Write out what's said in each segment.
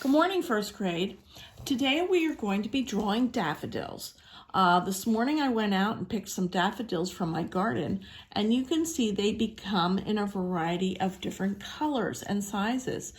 Good morning, first grade. Today we are going to be drawing daffodils. This morning I went out and picked some daffodils from my garden, and you can see they become in a variety of different colors and sizes.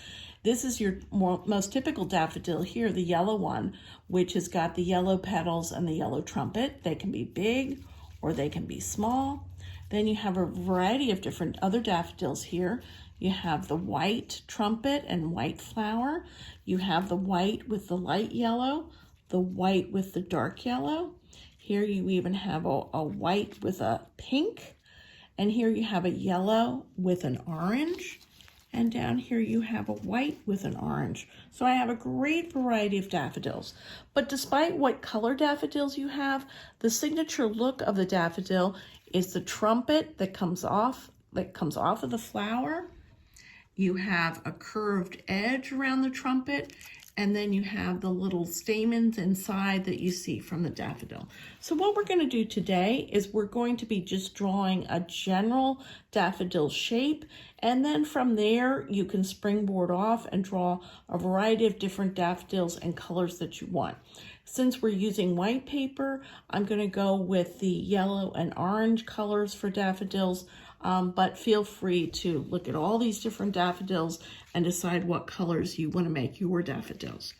This is your most typical daffodil here, the yellow one, which has got the yellow petals and the yellow trumpet. They can be big or they can be small. Then you have a variety of different other daffodils here. You have the white trumpet and white flower. You have the white with the light yellow, the white with the dark yellow. Here you even have a white with a pink. And here you have a yellow with an orange. And down here you have a white with an orange. So I have a great variety of daffodils. But despite what color daffodils you have, the signature look of the daffodil is the trumpet that comes off of the flower. You have a curved edge around the trumpet, and then you have the little stamens inside that you see from the daffodil. So what we're going to do today is we're going to be just drawing a general daffodil shape, and then from there you can springboard off and draw a variety of different daffodils and colors that you want. Since we're using white paper, I'm going to go with the yellow and orange colors for daffodils, but feel free to look at all these different daffodils and decide what colors you want to make your daffodils.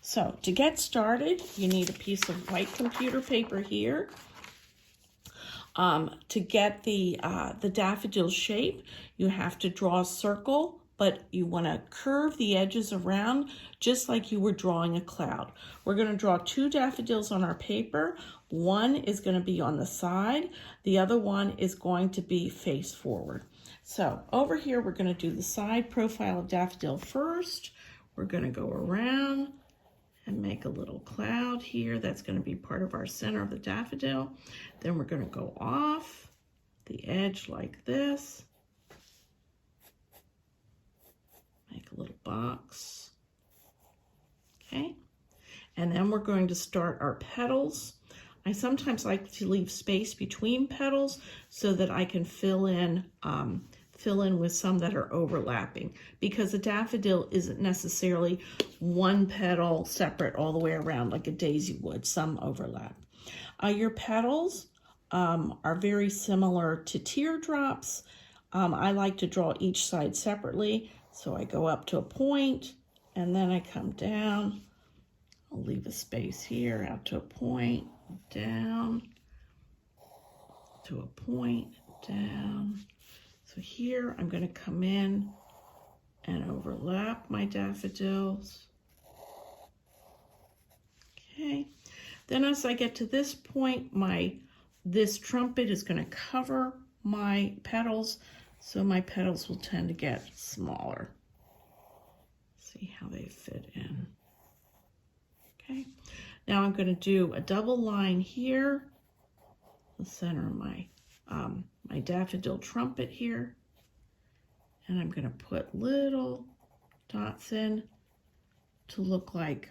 So to get started, you need a piece of white computer paper here. To get the daffodil shape, you have to draw a circle, but you want to curve the edges around just like you were drawing a cloud. We're going to draw two daffodils on our paper. One is going to be on the side. The other one is going to be face forward. So over here, we're going to do the side profile of daffodil first. We're going to go around and make a little cloud here. That's going to be part of our center of the daffodil. Then we're going to go off the edge like this. Make a little box. Okay. And then we're going to start our petals. I sometimes like to leave space between petals so that I can fill in with some that are overlapping, because a daffodil isn't necessarily one petal separate all the way around like a daisy would. Some overlap. Your petals are very similar to teardrops. I like to draw each side separately. So I go up to a point and then I come down. I'll leave a space here, out to a point, down, to a point, down. So here I'm going to come in and overlap my daffodils. Okay. Then as I get to this point, this trumpet is going to cover my petals, so my petals will tend to get smaller. See how they fit in. Okay. Now I'm going to do a double line here, the center of my daffodil trumpet here, and I'm going to put little dots in to look like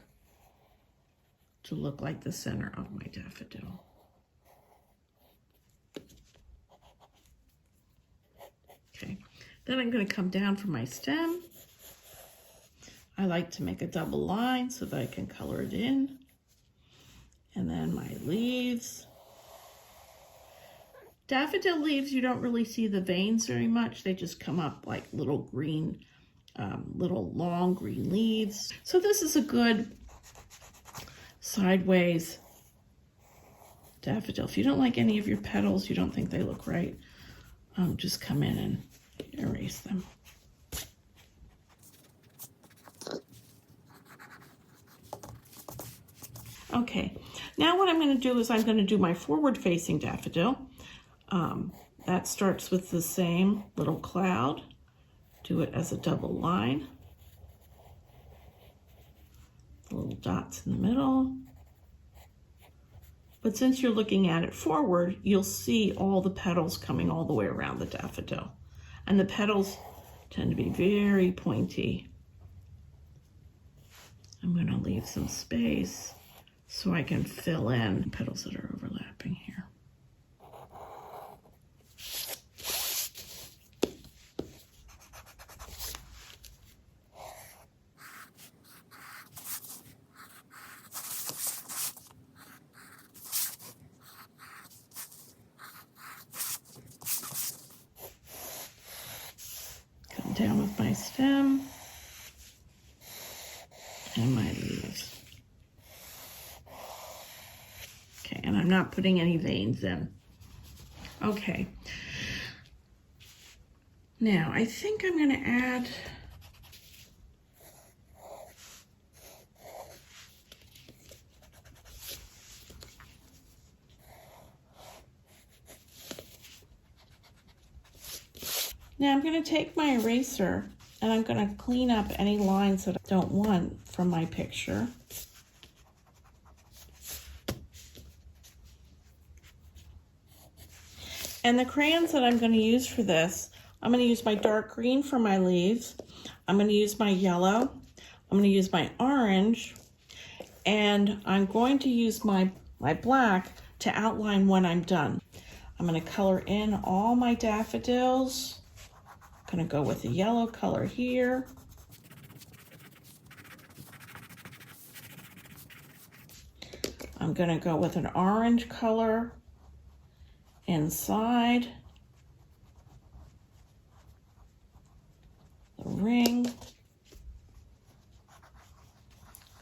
the center of my daffodil. Okay. Then I'm going to come down for my stem. I like to make a double line so that I can color it in. And then my leaves. Daffodil leaves, you don't really see the veins very much. They just come up like little green, little long green leaves. So this is a good sideways daffodil. If you don't like any of your petals, you don't think they look right, just come in and erase them. Okay, now what I'm going to do is I'm going to do my forward-facing daffodil. That starts with the same little cloud. Do it as a double line. The little dots in the middle. But since you're looking at it forward, you'll see all the petals coming all the way around the daffodil. And the petals tend to be very pointy. I'm going to leave some space so I can fill in the petals that are overlapping here. with my stem and my leaves. Okay, and I'm not putting any veins in. Okay. Now, I think I'm going to add Now I'm going to take my eraser and I'm going to clean up any lines that I don't want from my picture. And the crayons that I'm going to use for this, I'm going to use my dark green for my leaves. I'm going to use my yellow. I'm going to use my orange. And I'm going to use my black to outline when I'm done. I'm going to color in all my daffodils. I'm going to go with the yellow color here. I'm going to go with an orange color inside the ring.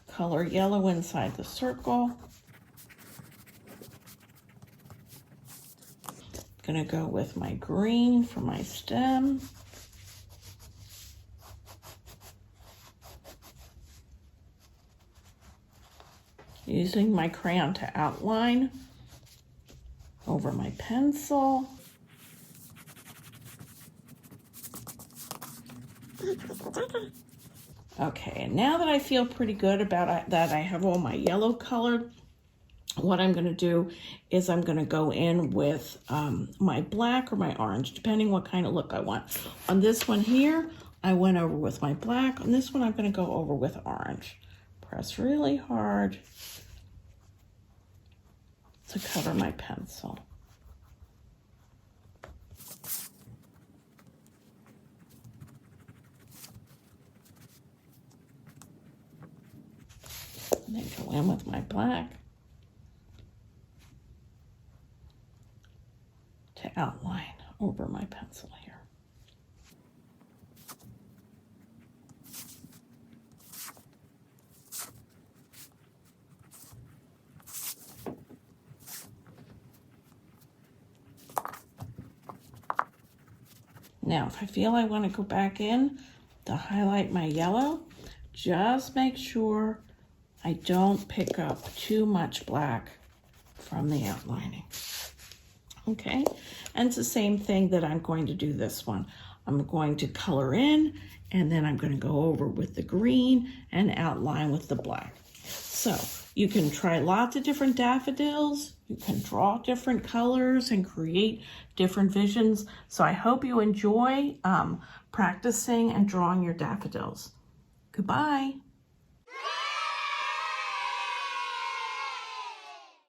Color yellow inside the circle. I'm going to go with my green for my stem. Using my crayon to outline over my pencil. Okay, and now that I feel pretty good about that, I have all my yellow colored, what I'm going to do is I'm going to go in with my black or my orange, depending what kind of look I want. On this one here, I went over with my black. On this one, I'm going to go over with orange. Press really hard to cover my pencil. And then go in with my black to outline over my pencil here. Now, if I feel I want to go back in to highlight my yellow, just make sure I don't pick up too much black from the outlining. Okay, and it's the same thing that I'm going to do this one. I'm going to color in, and then I'm going to go over with the green and outline with the black. So you can try lots of different daffodils. You can draw different colors and create different visions. So I hope you enjoy practicing and drawing your daffodils. Goodbye.